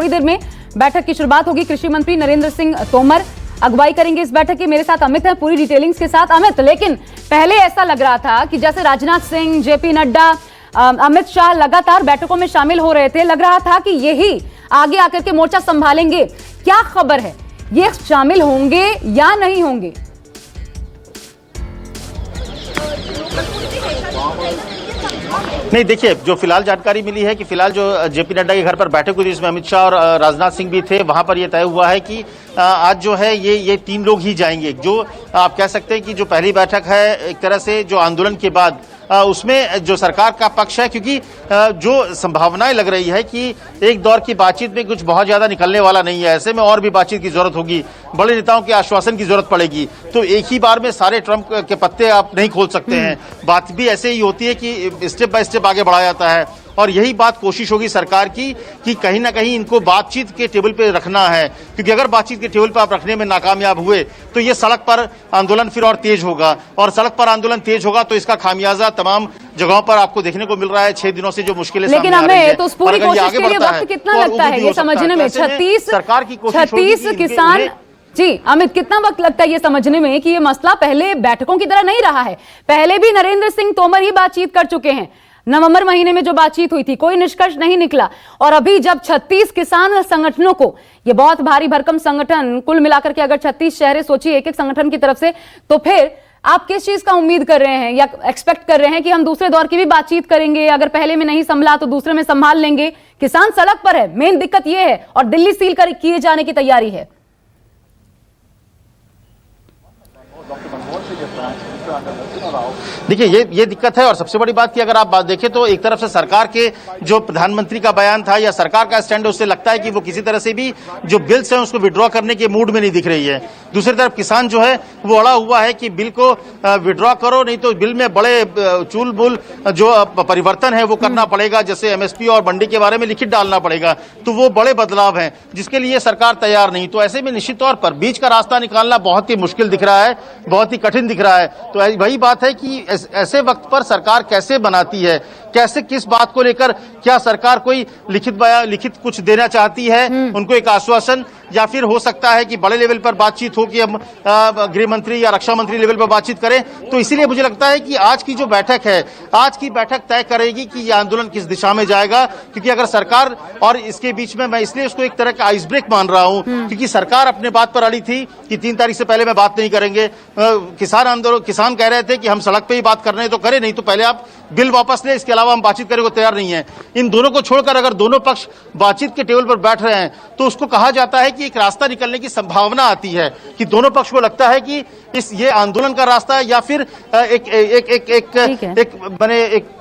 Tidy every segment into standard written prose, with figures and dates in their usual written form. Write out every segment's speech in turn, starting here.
थोड़ी देर में बैठक की शुरुआत होगी। कृषि मंत्री नरेंद्र सिंह तोमर अगुवाई करेंगे इस बैठक की। मेरे साथ अमित है पूरी डिटेलिंग्स के साथ। अमित, लेकिन पहले ऐसा लग रहा था कि जैसे राजनाथ सिंह, जेपी नड्डा, अमित शाह लगातार बैठकों में शामिल हो रहे थे, लग रहा था कि यही आगे आकर के मोर्चा संभालेंगे। क्या खबर है, ये शामिल होंगे या नहीं होंगे? नहीं, देखिए, जो फिलहाल जानकारी मिली है कि फिलहाल जो जेपी नड्डा के घर पर बैठक हुई थी, जिसमें अमित शाह और राजनाथ सिंह भी थे, वहां पर यह तय हुआ है कि आज जो है ये 3 लोग ही जाएंगे। जो आप कह सकते हैं कि जो पहली बैठक है एक तरह से जो आंदोलन के बाद उसमें जो सरकार का पक्ष है, क्योंकि जो संभावनाएं लग रही है कि एक दौर की बातचीत में कुछ बहुत ज्यादा निकलने वाला नहीं है, ऐसे में और भी बातचीत की जरूरत होगी, बड़े नेताओं के आश्वासन की जरूरत पड़ेगी। तो एक ही बार में सारे ट्रंप के पत्ते आप नहीं खोल सकते हैं। बात भी ऐसे ही होती है कि स्टेप बाय स्टेप आगे बढ़ाया जाता है, और यही बात कोशिश होगी सरकार की कि कहीं ना कहीं इनको बातचीत के टेबल पे रखना है, क्योंकि अगर बातचीत के टेबल पे आप रखने में नाकामयाब हुए तो ये सड़क पर आंदोलन फिर और तेज होगा, और सड़क पर आंदोलन तेज होगा तो इसका खामियाजा तमाम जगहों पर आपको देखने को मिल रहा है। 6 दिनों से जो मुश्किलें लेकिन हमें तो उस पूरी कोशिश के लिए वक्त कितना लगता है ये समझने में? 36 किसान जी, अमित, कितना वक्त लगता है ये समझने में कि ये मसला पहले बैठकों की तरह नहीं रहा है? पहले भी नरेंद्र सिंह तोमर ही बातचीत कर चुके हैं। नवंबर महीने में जो बातचीत हुई थी, कोई निष्कर्ष नहीं निकला। और अभी जब 36 किसान संगठनों को, ये बहुत भारी भरकम संगठन, कुल मिलाकर के अगर 36 शहरें सोचिए एक एक संगठन की तरफ से, तो फिर आप किस चीज का उम्मीद कर रहे हैं या एक्सपेक्ट कर रहे हैं कि हम दूसरे दौर की भी बातचीत करेंगे, अगर पहले में नहीं संभला तो दूसरे में संभाल लेंगे? किसान सड़क पर है, मेन दिक्कत यह है, और दिल्ली सील कर किए जाने की तैयारी है। देखिए, ये दिक्कत है, और सबसे बड़ी बात कि अगर आप बात देखें तो एक तरफ से सरकार के जो प्रधानमंत्री का बयान था या सरकार का स्टैंड है, उससे लगता है कि वो किसी तरह से भी जो बिल्स हैं उसको विड्रॉ करने के मूड में नहीं दिख रही है। दूसरी तरफ किसान जो है वो अड़ा हुआ है कि बिल को विड्रॉ करो, नहीं तो बिल में बड़े चूल-बूल जो परिवर्तन है वो करना पड़ेगा, जैसे एमएसपी और मंडी के बारे में लिखित डालना पड़ेगा। तो वो बड़े बदलाव हैं जिसके लिए सरकार तैयार नहीं। तो ऐसे में निश्चित तौर पर बीच का रास्ता निकालना बहुत ही मुश्किल दिख रहा है, बहुत ही कठिन दिख रहा है। तो वही बात है कि ऐसे वक्त पर सरकार कैसे बनाती है, कैसे, किस बात को लेकर, क्या सरकार कोई लिखित कुछ देना चाहती है, उनको एक आश्वासन, या फिर हो सकता है कि बड़े लेवल पर बातचीत हो कि हम गृह मंत्री या रक्षा मंत्री लेवल पर बातचीत करें। तो इसीलिए मुझे लगता है कि आज की जो बैठक है, आज की बैठक तय करेगी कि यह आंदोलन किस दिशा में जाएगा। क्योंकि अगर सरकार, और इसके बीच में मैं इसलिए उसको एक तरह का आइस ब्रेक मान रहा हूं, क्योंकि सरकार अपने बात पर अड़ी थी कि 3 तारीख से पहले मैं बात नहीं करेंगे। किसान कह रहे थे कि हम सड़क पे ही बात करने तो करें, नहीं तो पहले आप बिल वापस ले, इसके अलावा हम बातचीत करने को तैयार नहीं है। इन दोनों को छोड़कर अगर दोनों पक्ष बातचीत के टेबल पर बैठ रहे हैं तो उसको कहा जाता है कि एक रास्ता निकलने की संभावना आती है, कि दोनों पक्ष को लगता है कि ये आंदोलन का रास्ता है, या फिर एक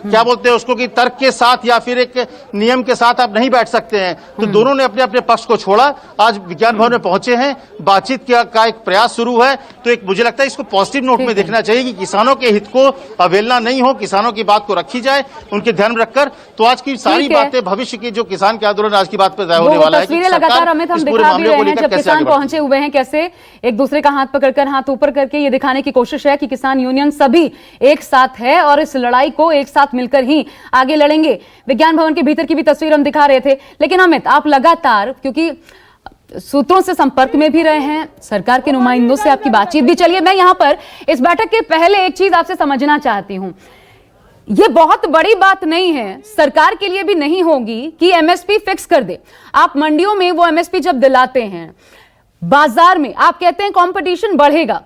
क्या बोलते हैं उसको, कि तर्क के साथ या फिर एक नियम के साथ आप नहीं बैठ सकते हैं। तो दोनों ने अपने अपने पक्ष को छोड़ा, आज विज्ञान भवन में पहुंचे हैं, बातचीत का एक प्रयास शुरू है। तो एक मुझे लगता है इसको पॉजिटिव नोट में देखना चाहिए कि किसानों के हित को अवहेलना नहीं हो, किसानों की बात को रखी जाए, उनके ध्यान में रखकर। तो आज की सारी बातें, भविष्य की जो किसान के आंदोलन आज की बात पर तय होने वाला है। तस्वीरें लगातार अमित हम दिखा भी रहे हैं, जब किसान पहुंचे हुए हैं, कैसे एक दूसरे का हाथ पकड़कर, हाथ ऊपर करके ये दिखाने की कोशिश है कि किसान यूनियन सभी एक साथ है और इस लड़ाई को एक साथ मिलकर ही आगे लड़ेंगे। विज्ञान भवन के भीतर की भी तस्वीर हम दिखा रहे थे। लेकिन अमित, आप लगातार, क्योंकि सूत्रों से संपर्क में भी रहे हैं, सरकार के नुमाइंदों से आपकी बातचीत भी चलिए, मैं यहां पर इस बैठक के पहले एक चीज आपसे समझना चाहती हूं। ये बहुत बड़ी बात नहीं है, सरकार के लिए भी नहीं होगी कि एमएसपी फिक्स कर दे। आप मंडियों में वो एमएसपी जब दिलाते हैं, बाजार में आप कहते हैं कंपटीशन बढ़ेगा,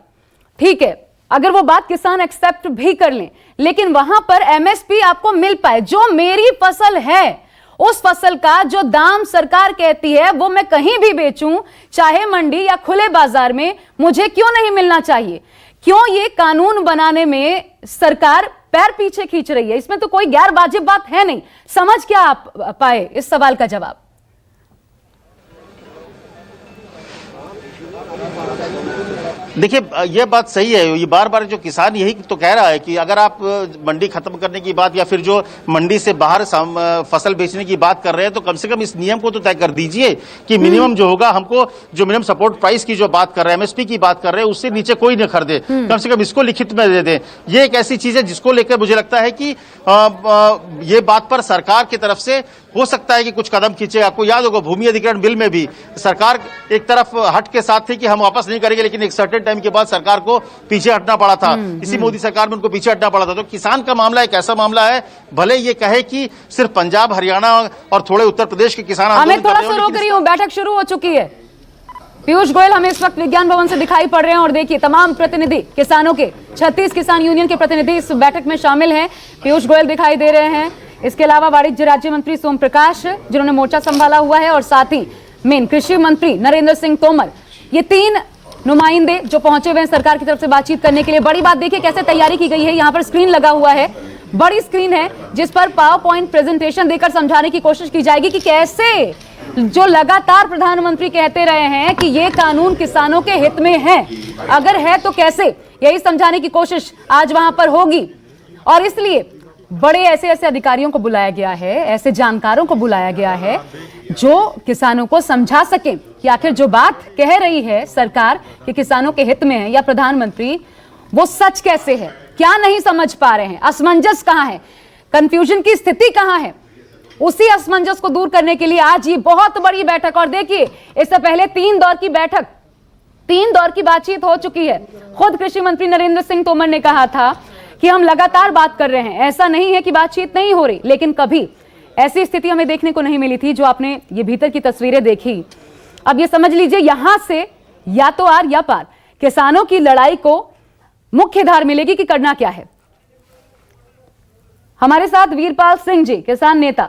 ठीक है, अगर वो बात किसान एक्सेप्ट भी कर लें, लेकिन वहां पर एमएसपी आपको मिल पाए। जो मेरी फसल है, उस फसल का जो दाम सरकार कहती है वो मैं कहीं भी बेचूं, चाहे मंडी या खुले बाजार में, मुझे क्यों नहीं मिलना चाहिए? क्यों ये कानून बनाने में सरकार पैर पीछे खींच रही है? इसमें तो कोई गैर वाजिब बात है नहीं। समझ क्या आप पाए इस सवाल का जवाब? देखिए, यह बात सही है, ये बार बार जो किसान यही तो कह रहा है कि अगर आप मंडी खत्म करने की बात या फिर जो मंडी से बाहर फसल बेचने की बात कर रहे हैं, तो कम से कम इस नियम को तो तय कर दीजिए कि मिनिमम जो होगा, हमको जो मिनिमम सपोर्ट प्राइस की जो बात कर रहे हैं, एमएसपी की बात कर रहे हैं, उससे नीचे कोई न खरीदे। कम से कम इसको लिखित में दे दें। ये एक ऐसी चीज है जिसको लेकर मुझे लगता है कि ये बात पर सरकार की तरफ से हो सकता है कि कुछ कदम खींचे। आपको याद होगा भूमि अधिग्रहण बिल में भी सरकार एक तरफ हट के साथ थी कि हम वापस नहीं करेंगे, लेकिन एक सर्टेन टाइम के बाद सरकार को पीछे हटना पड़ा था। इसी मोदी सरकार में उनको पीछे हटना पड़ा था। तो किसान का मामला एक ऐसा मामला है, भले ये कहे कि सिर्फ पंजाब, हरियाणा और थोड़े उत्तर प्रदेश के किसान आंदोलन थोड़ा सा रोक रही हूँ, बैठक शुरू हो चुकी है। पीयूष गोयल हमें इस वक्त विज्ञान भवन से दिखाई पड़ रहे हैं और देखिए तमाम प्रतिनिधि किसानों के 36 किसान यूनियन के प्रतिनिधि इस बैठक में शामिल हैं। पीयूष गोयल दिखाई दे रहे हैं, इसके अलावा वाणिज्य राज्य मंत्री सोम प्रकाश जिन्होंने मोर्चा संभाला हुआ है, और साथ ही मेन कृषि मंत्री नरेंद्र सिंह तोमर। ये 3 नुमाइंदे जो पहुंचे हुए हैं सरकार की तरफ से बातचीत करने के लिए। बड़ी बात देखिए कैसे तैयारी की गई है। यहाँ पर स्क्रीन लगा हुआ है, बड़ी स्क्रीन है जिस पर पावर पॉइंट प्रेजेंटेशन देकर समझाने की कोशिश की जाएगी कि कैसे जो लगातार प्रधानमंत्री कहते रहे हैं कि ये कानून किसानों के हित में है, अगर है तो कैसे, यही समझाने की कोशिश आज वहां पर होगी। और इसलिए बड़े ऐसे अधिकारियों को बुलाया गया है, ऐसे जानकारों को बुलाया गया है जो किसानों को समझा सके कि आखिर जो बात कह रही है सरकार कि किसानों के हित में है या प्रधानमंत्री, वो सच कैसे है, क्या नहीं समझ पा रहे हैं, असमंजस कहां है, कंफ्यूजन की स्थिति कहां है। उसी असमंजस को दूर करने के लिए आज ये बहुत बड़ी बैठक, और देखिए इससे पहले 3 दौर की बैठक, 3 दौर की बातचीत हो चुकी है। खुद कृषि मंत्री नरेंद्र सिंह तोमर ने कहा था कि हम लगातार बात कर रहे हैं, ऐसा नहीं है कि बातचीत नहीं हो रही, लेकिन कभी ऐसी स्थिति हमें देखने को नहीं मिली थी जो आपने ये भीतर की तस्वीरें देखी। अब ये समझ लीजिए यहां से या तो आर या पार, किसानों की लड़ाई को मुख्य धार मिलेगी कि करना क्या है। हमारे साथ वीरपाल सिंह जी किसान नेता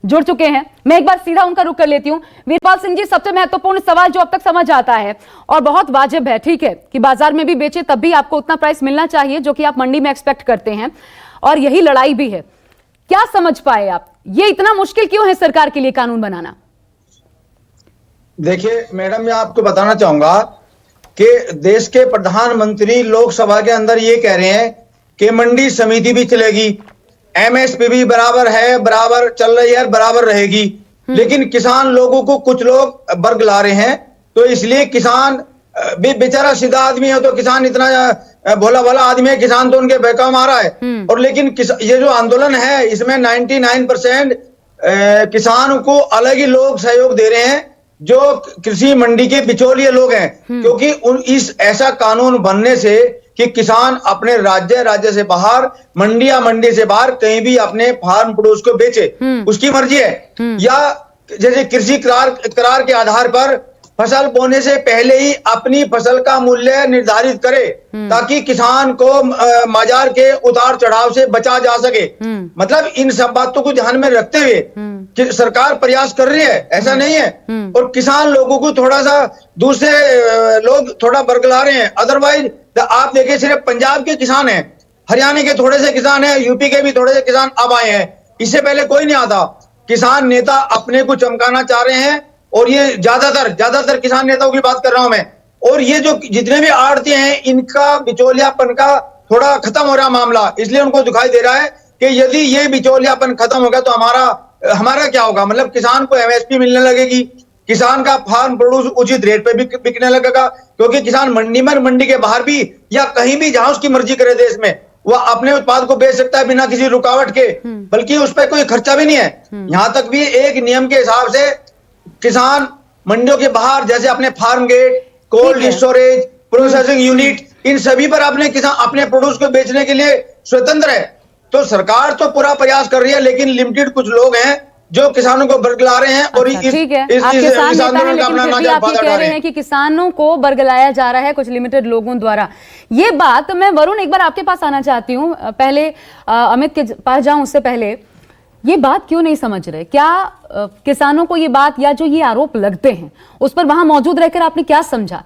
जुड़ चुके हैं, मैं एक बार सीधा उनका रुख कर लेती हूं। वीरपाल सिंह जी, सबसे महत्वपूर्ण सवाल जो अब तक समझ आता है और बहुत वाजिब है, ठीक है कि बाजार में भी बेचे तब भी आपको उतना प्राइस मिलना चाहिए जो कि आप मंडी में एक्सपेक्ट करते हैं, और यही लड़ाई भी है। क्या समझ पाए आप, ये इतना मुश्किल क्यों है सरकार के लिए कानून बनाना? देखिए मैडम, मैं आपको बताना चाहूंगा कि देश के प्रधानमंत्री लोकसभा के अंदर ये कह रहे हैं कि मंडी समिति भी चलेगी, एमएसपी भी बराबर है, बराबर चल रही है, बराबर रहेगी। लेकिन किसान लोगों को कुछ लोग वर्ग ला रहे हैं, तो इसलिए किसान भी बेचारा सीधा आदमी है, तो किसान इतना भोला भाला आदमी है, किसान तो उनके बहकाव मारा है। और लेकिन ये जो आंदोलन है इसमें 99% किसान को अलग ही लोग सहयोग दे रहे हैं जो कृषि मंडी के बिचौलिए लोग हैं, क्योंकि इस ऐसा कानून बनने से कि किसान अपने राज्य से बाहर, मंडी से बाहर कहीं भी अपने फार्म प्रोड्यूस को बेचे, उसकी मर्जी है। या जैसे कृषि करार के आधार पर फसल बोने से पहले ही अपनी फसल का मूल्य निर्धारित करे, ताकि किसान को बाजार के उतार चढ़ाव से बचा जा सके। मतलब इन सब बातों को ध्यान में रखते हुए कि सरकार प्रयास कर रही है, ऐसा नहीं है। और किसान लोगों को थोड़ा सा दूसरे लोग थोड़ा बरगला रहे हैं। अदरवाइज आप देखिए सिर्फ पंजाब के किसान हैं, हरियाणा के थोड़े से किसान हैं, यूपी के भी थोड़े से किसान अब आए हैं, इससे पहले कोई नहीं आता। किसान नेता अपने को चमकाना चाह रहे हैं, और ये ज्यादातर किसान नेताओं की बात कर रहा हूं मैं। और ये जो जितने भी आड़ती हैं, इनका बिचौलियापन का थोड़ा खत्म हो रहा मामला, इसलिए उनको दिखाई दे रहा है कि यदि ये बिचौलियापन खत्म होगा तो हमारा क्या होगा। मतलब किसान को एमएसपी मिलने लगेगी, किसान का फार्म प्रोड्यूस उचित रेट पे भी बिकने लगेगा, क्योंकि किसान मंडी के बाहर भी या कहीं भी जहां उसकी मर्जी करे देश में, वह अपने उत्पाद को बेच सकता है बिना किसी रुकावट के, बल्कि उस पर कोई खर्चा भी नहीं है। यहां तक भी एक नियम के हिसाब से किसान मंडियों के बाहर, जैसे अपने farm gate, cold storage, processing unit, इन सभी पर अपने किसान अपने प्रोड्यूस को बेचने के लिए स्वतंत्र है। तो सरकार तो पूरा प्रयास कर रही है, लेकिन लिमिटेड कुछ लोग हैं जो किसानों को बरगला रहे हैं। और ठीक है, आप किसान नेता हैं, लेकिन फिर भी आप ये कह रहे हैं कि किसानों को बरगलाया जा रहा है कुछ लिमिटेड लोगों द्वारा। ये बात मैं वरुण एक बार आपके पास आना चाहती हूँ, पहले अमित के पास जाऊं उससे पहले, ये बात क्यों नहीं समझ रहे? क्या किसानों को ये बात या जो ये आरोप लगते हैं उस पर वहां मौजूद रहकर आपने क्या समझा?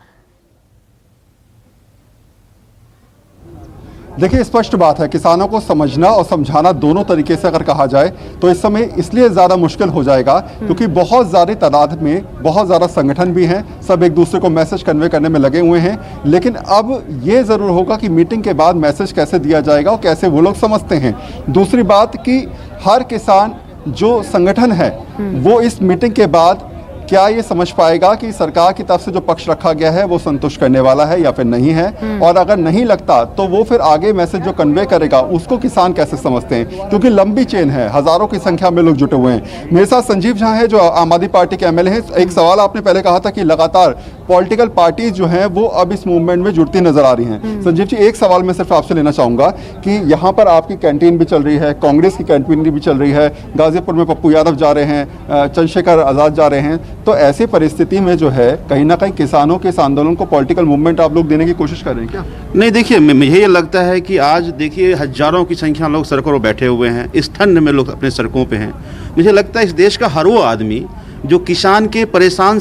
देखिए, स्पष्ट बात है, किसानों को समझना और समझाना दोनों तरीके से अगर कहा जाए तो इस समय इसलिए ज़्यादा मुश्किल हो जाएगा क्योंकि बहुत ज़्यादा तादाद में बहुत ज़्यादा संगठन भी हैं, सब एक दूसरे को मैसेज कन्वे करने में लगे हुए हैं। लेकिन अब ये ज़रूर होगा कि मीटिंग के बाद मैसेज कैसे दिया जाएगा और कैसे वो लोग समझते हैं। दूसरी बात कि हर किसान जो संगठन है वो इस मीटिंग के बाद क्या ये समझ पाएगा कि सरकार की तरफ से जो पक्ष रखा गया है वो संतुष्ट करने वाला है या फिर नहीं है, और अगर नहीं लगता तो वो फिर आगे मैसेज जो कन्वे करेगा उसको किसान कैसे समझते हैं, क्योंकि लंबी चेन है, हजारों की संख्या में लोग जुटे हुए हैं। मेरे साथ संजीव झा है जो आम आदमी पार्टी के एमएलए हैं। एक सवाल आपने पहले कहा था कि लगातार पॉलिटिकल पार्टीज जो हैं वो अब इस मूवमेंट में जुड़ती नजर आ रही हैं। संजीव जी, एक सवाल मैं सिर्फ आपसे लेना चाहूंगा कि यहाँ पर आपकी कैंटीन भी चल रही है, कांग्रेस की कैंटीन भी चल रही है, गाजीपुर में पप्पू यादव जा रहे हैं, चंद्रशेखर आजाद जा रहे हैं, तो ऐसी परिस्थिति में जो है कहीं ना कहीं किसानों के इस आंदोलन को पॉलिटिकल मूवमेंट आप लोग देने की कोशिश कर रहे हैं क्या? नहीं, देखिए मुझे ये लगता है कि आज देखिए हजारों की संख्या लोग सड़कों पर बैठे हुए हैं, इस ठंड में लोग अपने सड़कों पे हैं। मुझे लगता है इस देश का हर वो आदमी जो किसान के परेशान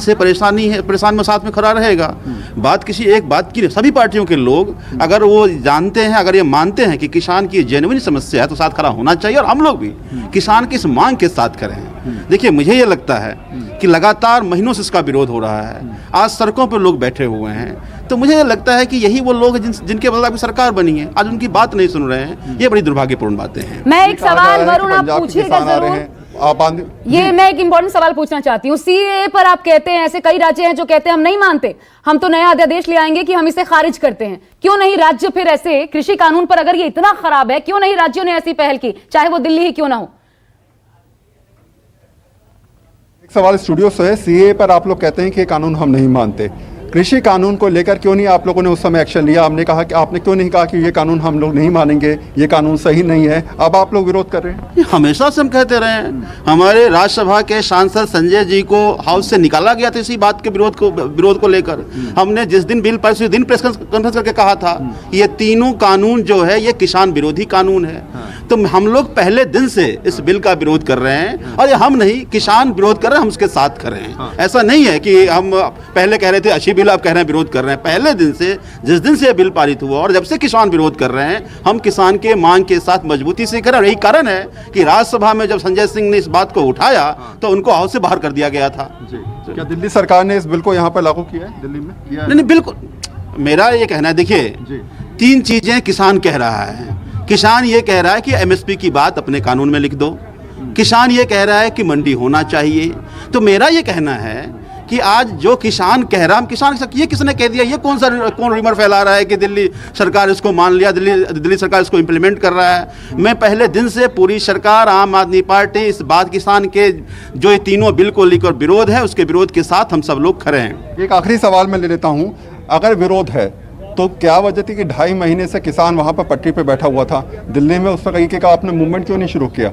में साथ में खड़ा रहेगा। बात किसी एक बात की, सभी पार्टियों के लोग अगर वो जानते हैं, अगर ये मानते हैं कि किसान की जेन्युइन समस्या है तो साथ खड़ा होना चाहिए, और हम लोग भी किसान की इस मांग के साथ खड़े हैं। देखिए मुझे ये लगता है कि लगातार महीनों से इसका विरोध हो रहा है, आज सड़कों पर लोग बैठे हुए हैं, तो मुझे लगता है कि यही वो लोग जिनके बदले अभी सरकार बनी है, आज उनकी बात नहीं सुन रहे हैं। ये बड़ी दुर्भाग्यपूर्ण बातें हैं। मैं एक सवाल वरुण आप पूछिएगा जरूर, ये मैं एक इंपॉर्टेंट सवाल पूछना चाहती हूँ। सीएए पर आप कहते हैं, ऐसे कई राज्य हैं जो कहते हैं हम नहीं मानते, हम तो नया अध्यादेश ले आएंगे कि हम इसे खारिज करते हैं। क्यों नहीं राज्य फिर ऐसे कृषि कानून पर, अगर ये इतना खराब है, क्यों नहीं राज्यों ने ऐसी पहल की, चाहे वो दिल्ली ही क्यों ना हो? एक सवाल स्टूडियो से है, सीएए पर आप लोग कहते हैं कि कानून हम नहीं मानते, कृषि कानून को लेकर क्यों नहीं आप लोगों ने उस समय एक्शन लिया? हमने कहा कि आपने क्यों नहीं कहा कि ये कानून हम लोग नहीं मानेंगे, ये कानून सही नहीं है, अब आप लोग विरोध कर रहे हैं? हमेशा से हम कहते रहे हैं। हमारे राज्यसभा के सांसद संजय जी को हाउस से निकाला गया था इसी बात के विरोध को लेकर। हमने जिस दिन बिल पास, उस दिन प्रेस कॉन्फ्रेंस करके कहा था ये तीनों कानून जो है ये किसान विरोधी कानून है। तो हम लोग पहले दिन से इस बिल का विरोध कर रहे हैं, और ये हम नहीं, किसान विरोध कर रहे हैं, हम उसके साथ कर रहे हैं। ऐसा नहीं है कि हम पहले कह रहे थे अच्छी बिल, आप कह रहे हैं विरोध कर रहे हैं। पहले दिन से, जिस दिन से बिल पारित हुआ और जब से किसान विरोध कर रहे हैं, हम किसान के मांग के साथ मजबूती से कर रहे हैं। यही कारण है कि राज्यसभा में जब संजय सिंह ने इस बात को उठाया तो उनको हाउस से बाहर कर दिया गया था। क्या दिल्ली सरकार ने इस बिल को यहाँ पर लागू किया है? दिल्ली में नहीं, बिल्कुल मेरा ये कहना है, देखिए तीन चीजें किसान कह रहा है। किसान ये कह रहा है कि एमएसपी की बात अपने कानून में लिख दो, किसान ये कह रहा है कि मंडी होना चाहिए। तो मेरा ये कहना है कि आज जो किसान कह रहा है, हम किसान ये किसने कह दिया, ये कौन रिमर फैला रहा है कि दिल्ली सरकार इसको मान लिया, दिल्ली सरकार इसको इम्प्लीमेंट कर रहा है। मैं पहले दिन से पूरी सरकार, आम आदमी पार्टी, इस बात किसान के जो ये तीनों बिल को लेकर विरोध है, उसके विरोध के साथ हम सब लोग खड़े हैं। एक आखिरी सवाल मैं ले लेता हूँ, अगर विरोध है तो क्या वजह थी कि 2.5 महीने से किसान वहाँ पर पटरी पे बैठा हुआ था दिल्ली में, उस तरीके का आपने मूवमेंट क्यों नहीं शुरू किया?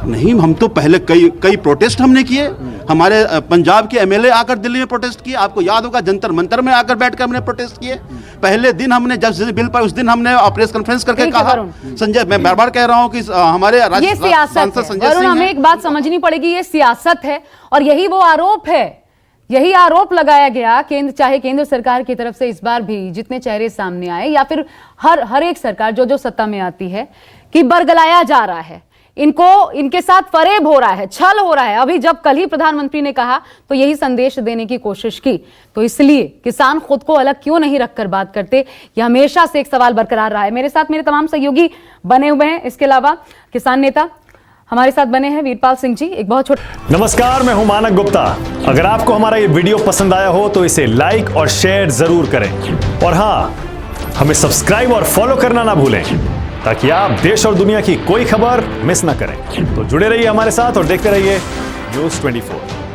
नहीं, हम तो पहले कई प्रोटेस्ट हमने किए। हमारे पंजाब के एमएलए आकर दिल्ली में प्रोटेस्ट किए, आपको याद होगा जंतर मंतर में आकर बैठकर हमने प्रोटेस्ट किए। पहले दिन हमने जब बिल पर, उस दिन हमने प्रेस कॉन्फ्रेंस करके कहा, संजय, मैं बार बार कह रहा हूं कि हमारे ये सियासत है, हमें एक बात समझनी पड़ेगी, ये सियासत है और यही वो आरोप है, यही आरोप लगाया गया चाहे केंद्र सरकार की तरफ से इस बार भी जितने चेहरे सामने आए, या फिर हर एक सरकार जो सत्ता में आती है, कि बरगलाया जा रहा है इनको, इनके साथ फरेब हो रहा है, छल हो रहा है। अभी जब कल ही प्रधानमंत्री ने कहा तो यही संदेश देने की कोशिश की। तो इसलिए किसान खुद को अलग क्यों नहीं रखकर बात करते, यह हमेशा से एक सवाल बरकरार रहा है। मेरे साथ मेरे तमाम सहयोगी बने हुए हैं, इसके अलावा किसान नेता हमारे साथ बने हैं वीरपाल सिंह जी। एक बहुत छोटा नमस्कार, मैं हूं मानक गुप्ता। अगर आपको हमारा ये वीडियो पसंद आया हो तो इसे लाइक और शेयर जरूर करें, और हां, हमें सब्सक्राइब और फॉलो करना ना भूलें ताकि आप देश और दुनिया की कोई खबर मिस ना करें। तो जुड़े रहिए हमारे साथ और देखते रहिए न्यूज़ 24।